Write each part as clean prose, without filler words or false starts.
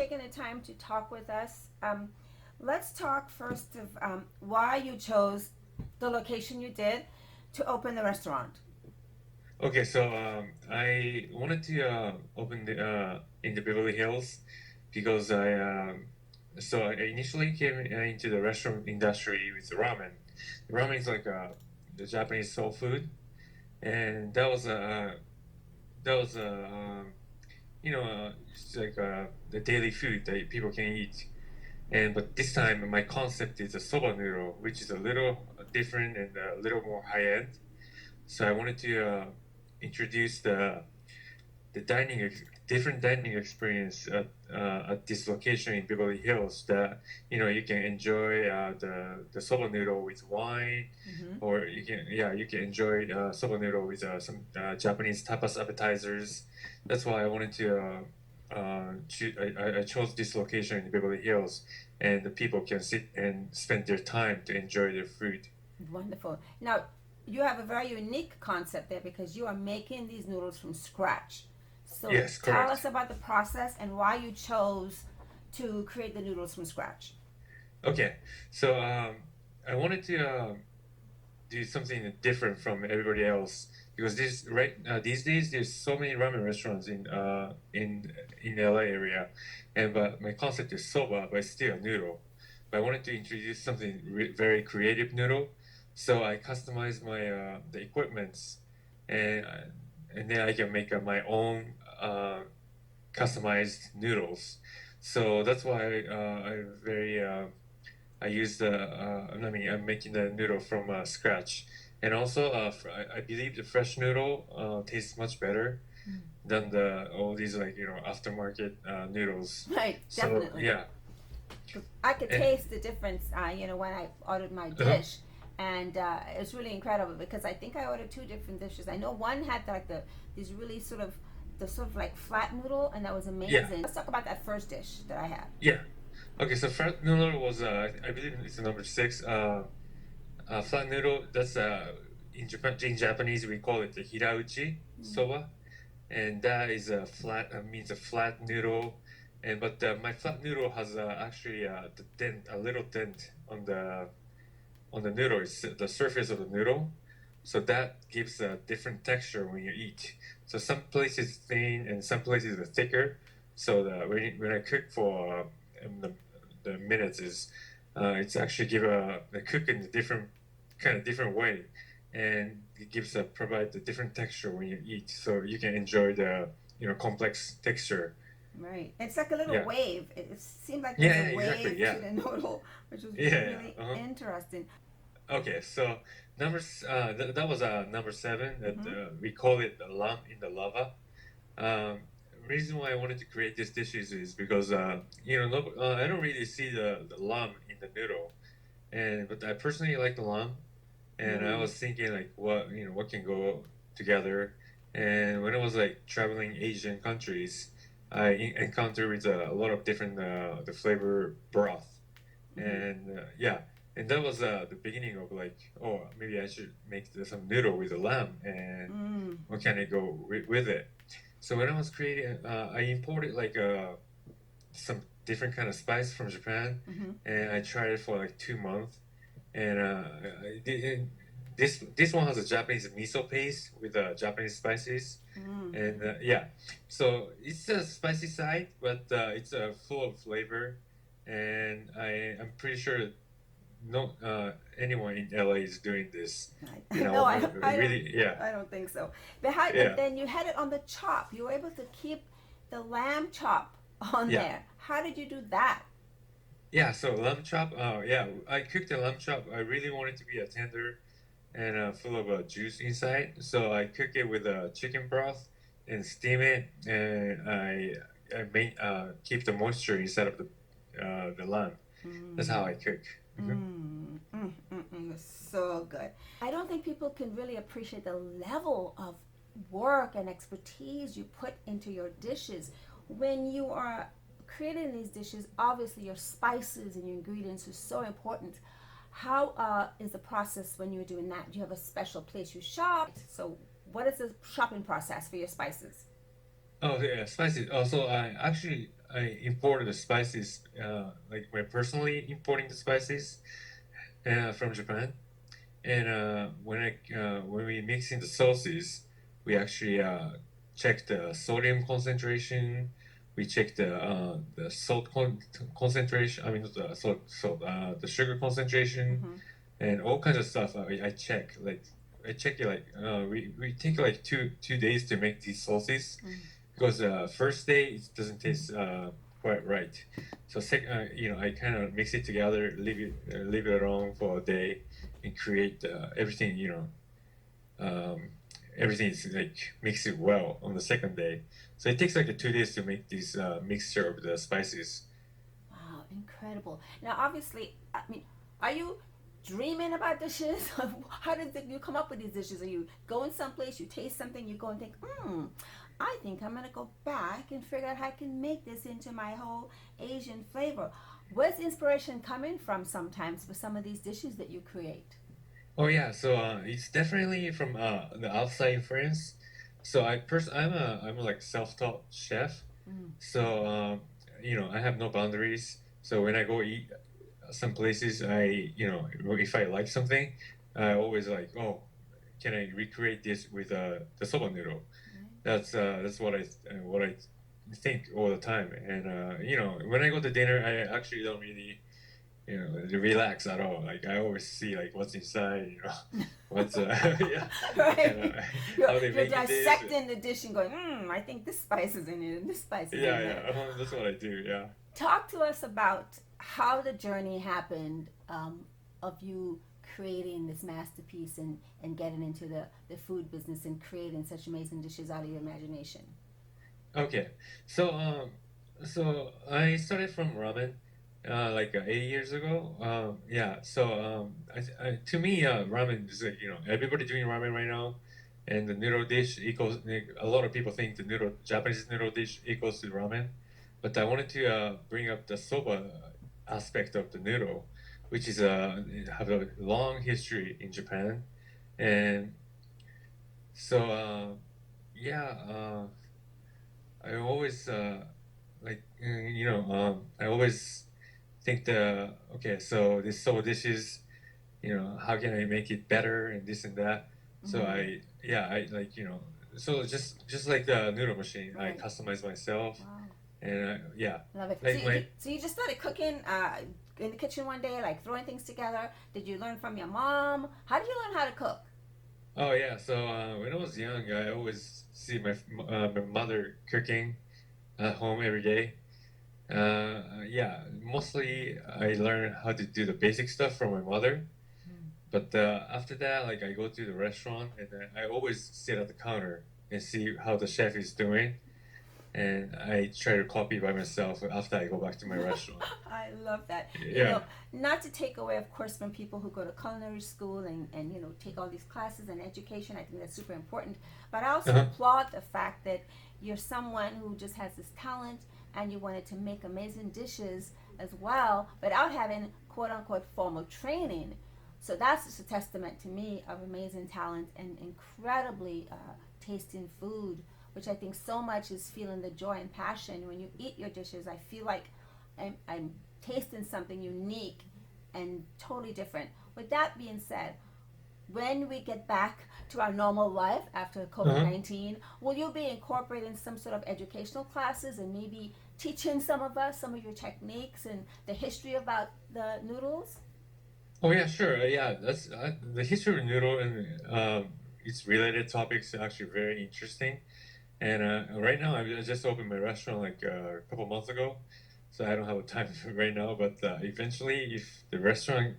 taking the time to talk with us. Let's talk first of why you chose the location you did to open the restaurant. Okay, so I wanted to open in the Beverly Hills because I initially came into the restaurant industry with ramen. Ramen is like the Japanese soul food, and that was it's like the daily food that people can eat. And but this time my concept is a soba noodle, which is a little different and a little more high end. So I wanted to introduce the different dining experience at this location in Beverly Hills that you can enjoy the soba noodle with wine, Mm-hmm. or you can enjoy soba noodle with some Japanese tapas appetizers. That's why I wanted to. I chose this location in Beverly Hills, and the people can sit and spend their time to enjoy their food. Wonderful. Now, you have a very unique concept there because you are making these noodles from scratch. So, Yes, tell us correct. about the process and why you chose to create the noodles from scratch. Okay, so I wanted to do something different from everybody else because these days there's so many ramen restaurants in LA area, and but my concept is soba, but it's still a noodle. But I wanted to introduce something very creative noodle, so I customized my the equipments, and uh, and then I can make my own customized noodles. So that's why I use I'm making the noodle from scratch, and also I believe the fresh noodle tastes much better than the all these like aftermarket noodles. Right, So definitely. yeah, I could and taste the difference, when I ordered my uh dish, and it's really incredible because I think I ordered two different dishes. I know one had like these really sort of like flat noodle, and that was yeah, amazing. Let's talk about that first dish that I had. yeah. Okay, so fresh noodle was I believe it's the number six. Flat noodle, that's in Japanese we call it the hirauchi soba, and that is a flat means a flat noodle. And but my flat noodle has actually the dent, a little dent on the noodle. It's the surface of the noodle, so that gives a different texture when you eat. So some places thin and some places are thicker. So when I cook for the minutes is it's actually give a cook in a different way, and it gives provide a different texture when you eat. So you can enjoy the complex texture. Right. It's like a little Yeah, wave. It seemed like there yeah, was a yeah, exactly. wave to Yeah, the noodle, which was yeah, yeah. really Uh-huh. interesting. Okay, so that was number seven. That Mm-hmm. we call it the lamb in the lava. Um, Reason why I wanted to create this dishes is because no, I don't really see the lamb in the noodle, and but I personally like the lamb, and I Mm. was thinking like what can go together, and when I was like traveling Asian countries, I encountered with a lot of different the flavor broth, Mm-hmm. and yeah, and that was the beginning of like, oh, maybe I should make some noodle with a lamb, and Mm. what can I go with it. So when I was creating, I imported like some different kind of spice from Japan, Mm-hmm. and I tried it for like 2 months, and this one has a Japanese miso paste with Japanese spices, Mm. and yeah, so it's a spicy side, but it's full of flavor, and I'm pretty sure no anyone in LA is doing this. No, Really, yeah, I don't think so. But yeah, then you had it on the chop. You were able to keep the lamb chop on yeah. there. How did you do that? Yeah, so lamb chop. Oh, yeah, I cooked the lamb chop. I really wanted to be a tender and full of juice inside. So I cook it with chicken broth and steam it, and I make keep the moisture inside of the lamb. That's how Mm. I cook. Hmm. It's so good. I don't think people can really appreciate the level of work and expertise you put into your dishes. When you are creating these dishes, obviously your spices and your ingredients are so important. How is the process when you're doing that? Do you have a special place you shop? So, what is the shopping process for your spices? Oh yeah, spicy. Oh, so I imported the spices, like we're personally importing the spices from Japan. And when we mix in the sauces, we actually check the sodium concentration. We check the concentration. I mean, not the salt, the sugar concentration, and all kinds of stuff. I check like I check it like we take like two days to make these sauces because first day it doesn't taste quite right. So I kind of mix it together, leave it alone for a day, and create everything. Everything is like mix it well on the second day. So it takes like 2 days to make this mixture of the spices. Wow, incredible. Now, obviously, I mean, are you dreaming about dishes? How did you come up with these dishes? Are you going someplace, you taste something, you go and think, I think I'm going to go back and figure out how I can make this into my whole Asian flavor. Where's the inspiration coming from sometimes for some of these dishes that you create? Oh yeah, so it's definitely from the outside influence. So I'm a like self-taught chef. Mm. So I have no boundaries. So when I go eat some places, if I like something, I always like, oh, can I recreate this with the soba noodle? That's what I think all the time. And when I go to dinner, I actually don't really relax at all. Like I always see like what's inside, what's yeah, Right. and You're, how they you're make it is. dissecting the dish and going, I think this spice is in it and this spice is Yeah, in there. yeah, that's what I do. Yeah. Talk to us about how the journey happened of you creating this masterpiece and getting into the food business and creating such amazing dishes out of your imagination. Okay, so I started from ramen, like 8 years ago. Yeah, so to me, ramen is like everybody doing ramen right now, and the noodle dish equals. A lot of people think the noodle Japanese noodle dish equals to ramen, but I wanted to bring up the soba aspect of the noodle, which is have a long history in Japan, and so yeah. I always I always think okay, so this soba dishes, how can I make it better and this and that. So Mm-hmm. I like so just like the noodle machine, I Right. customize myself, Wow. and yeah, Love it. So like my so you just started cooking in the kitchen one day, like throwing things together. Did you learn from your mom? How did you learn how to cook? oh yeah, so when I was young, I always see my mother cooking at home every day. Yeah, mostly I learned how to do the basic stuff from my mother. But after that, like I go to the restaurant and then I always sit at the counter and see how the chef is doing, and I try to copy by myself after I go back to my restaurant. I love that. Yeah. Not to take away, of course, from people who go to culinary school and take all these classes and education. I think that's super important. But I also Uh-huh. applaud the fact that you're someone who just has this talent and you wanted to make amazing dishes as well without having quote unquote formal training. So that's just a testament to me of amazing talent and incredibly tasting food, which I think so much is feeling the joy and passion when you eat your dishes. I feel like I'm tasting something unique and totally different. With that being said, when we get back to our normal life after COVID Uh-huh. 19, will you be incorporating some sort of educational classes and maybe teaching some of us some of your techniques and the history about the noodles? Oh yeah, sure. Yeah, that's the history of noodle and its related topics are actually very interesting. And right now, I just opened my restaurant like a couple months ago, so I don't have time right now. But eventually, if the restaurant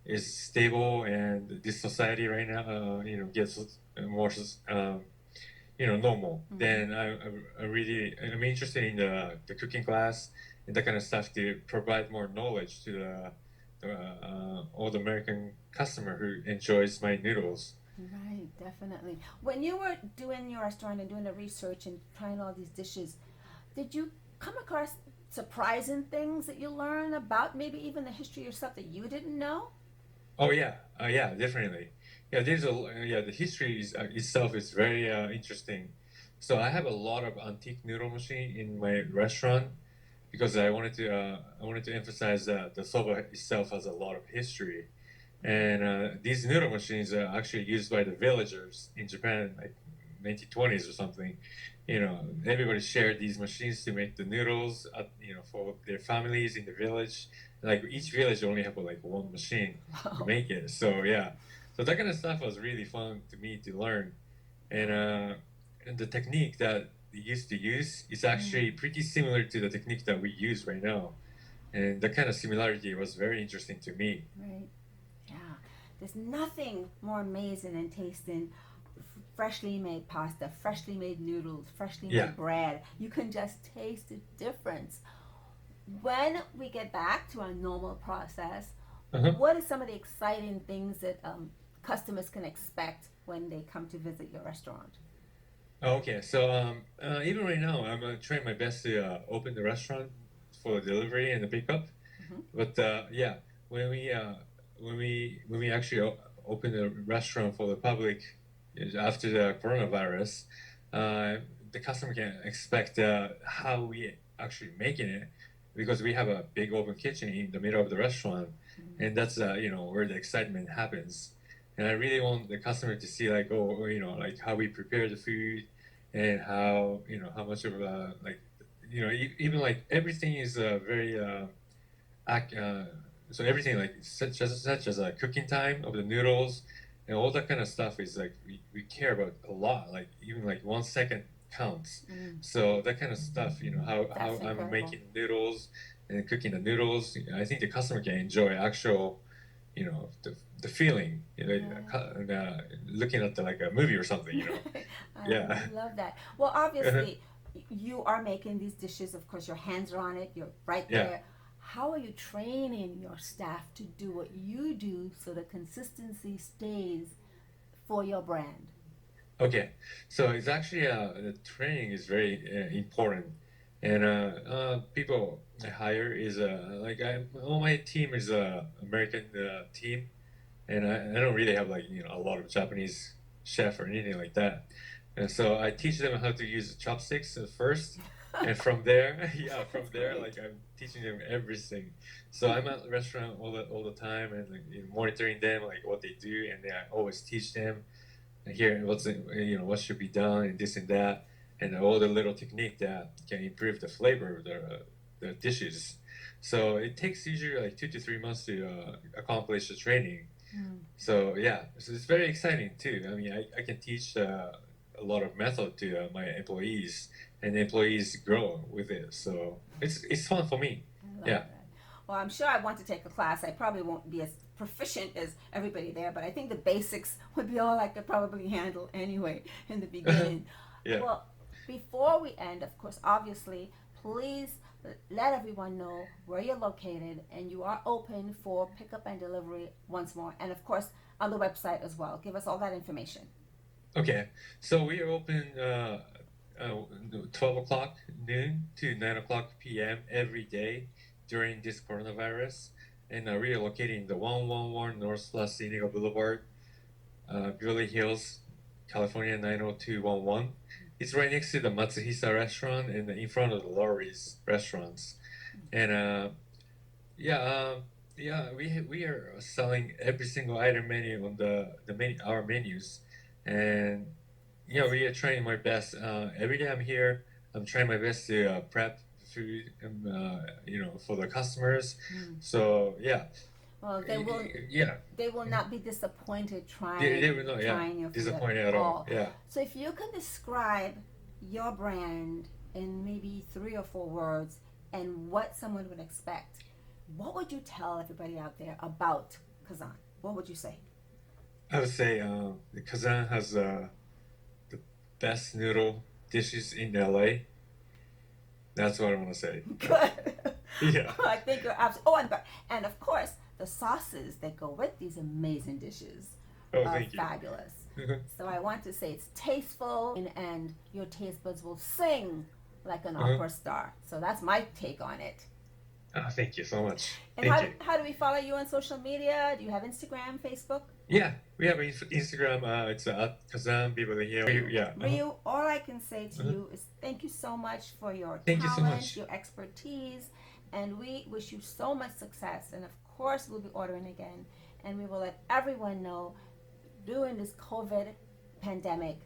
is stable and this society right now, gets more, normal, Mm-hmm. then I'm interested in the cooking class and that kind of stuff to provide more knowledge to the old American customer who enjoys my noodles. Right, definitely. When you were doing your restaurant and doing the research and trying all these dishes, did you come across surprising things that you learned about maybe even the history of stuff that you didn't know? Oh yeah, yeah, definitely. Yeah, the history itself is very interesting. So I have a lot of antique noodle machine in my restaurant because I wanted to emphasize that the soba itself has a lot of history, and these noodle machines are actually used by the villagers in Japan, like 1920s or something. You know, everybody shared these machines to make the noodles, for their families in the village. Like each village only have like one machine to Wow. make it. So yeah, so that kind of stuff was really fun to me to learn, and the technique that they used to use is actually pretty similar to the technique that we use right now, and the kind of similarity was very interesting to me. Right. Yeah. There's nothing more amazing than tasting freshly made pasta, freshly made noodles, freshly Yeah. made bread. You can just taste the difference. When we get back to our normal process, Uh-huh. what are some of the exciting things that customers can expect when they come to visit your restaurant? Oh, okay, so even right now, I'm trying my best to open the restaurant for the delivery and the pickup. Hmm. But yeah, when we actually open the restaurant for the public after the coronavirus, uh, the customer can expect how we actually making it, because we have a big open kitchen in the middle of the restaurant, and that's where the excitement happens. And I really want the customer to see like, oh, like how we prepare the food, and how how much of like even like everything is very ac- uh, so everything like such as a cooking time of the noodles and all that kind of stuff is like we care about a lot, like even like 1 second counts. Mm, So that kind of stuff, how that's I'm incredible. making noodles and cooking the noodles, I think the customer can enjoy actual, the feeling, Right. looking at like a movie or something, I yeah. love that. Well, obviously, you are making these dishes. Of course, your hands are on it. You're right Yeah. there. How are you training your staff to do what you do so the consistency stays for your brand? Okay, so it's actually the training is very important, and people I hire is like all my team is American team, and I don't really have like a lot of Japanese chef or anything like that, and so I teach them how to use chopsticks at first, and from there, yeah, from That's there, great. like I'm teaching them everything. So I'm at the restaurant all the time and like, monitoring them like what they do, and then I always teach them here what should be done and this and that, and all the little technique that can improve the flavor of the dishes. So it takes usually like 2 to 3 months to accomplish the training. Mm. So yeah, so it's very exciting too. I mean, I can teach a lot of method to my employees, and the employees grow with it. So it's fun for me. I love Yeah. that. Well, I'm sure I want to take a class. I probably won't be as proficient as everybody there, but I think the basics would be all I could probably handle anyway in the beginning. Yeah. Well, before we end, of course, obviously, please let everyone know where you're located and you are open for pickup and delivery once more. And of course, on the website as well. Give us all that information. Okay, so we are open 12 o'clock noon to 9 o'clock p.m. every day during this coronavirus. And we are located in the 111 North Las Cienega Boulevard, Beverly Hills, California 90211. It's right next to the Matsuhisa restaurant and in front of the Lowry's restaurants. And yeah, we are selling every single item menu on the menu, our menus, and we are trying my best. Every day I'm here, I'm trying my best to prep food, for the customers. Mm. So yeah, Well, yeah, they will not be disappointed they will not, yeah, trying your food at disappointed at all. all. Yeah. So if you can describe your brand in maybe 3 or 4 words and what someone would expect, what would you tell everybody out there about Kazan? What would you say? I would say the Kazan has the best noodle dishes in LA. That's what I want to say. Good. Yeah. I think you're absolutely. Oh, and of course the sauces that go with these amazing dishes Oh, are thank you. fabulous. So I want to say it's tasteful, and your taste buds will sing like an Uh-huh. opera star. So that's my take on it. Thank you so much. And Thank you. how do we follow you on social media? Do you have Instagram, Facebook? Yeah, we have Instagram. It's at Kazan people here. Yeah. Ryu, all I can say to Uh-huh. you is thank you so much for your Thank you so talent, much. your expertise, and we wish you so much success. And of course, we'll be ordering again, and we will let everyone know during this COVID pandemic,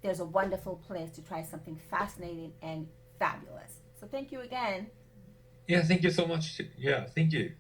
there's a wonderful place to try something fascinating and fabulous. So thank you again. Yeah, thank you so much. Yeah, thank you.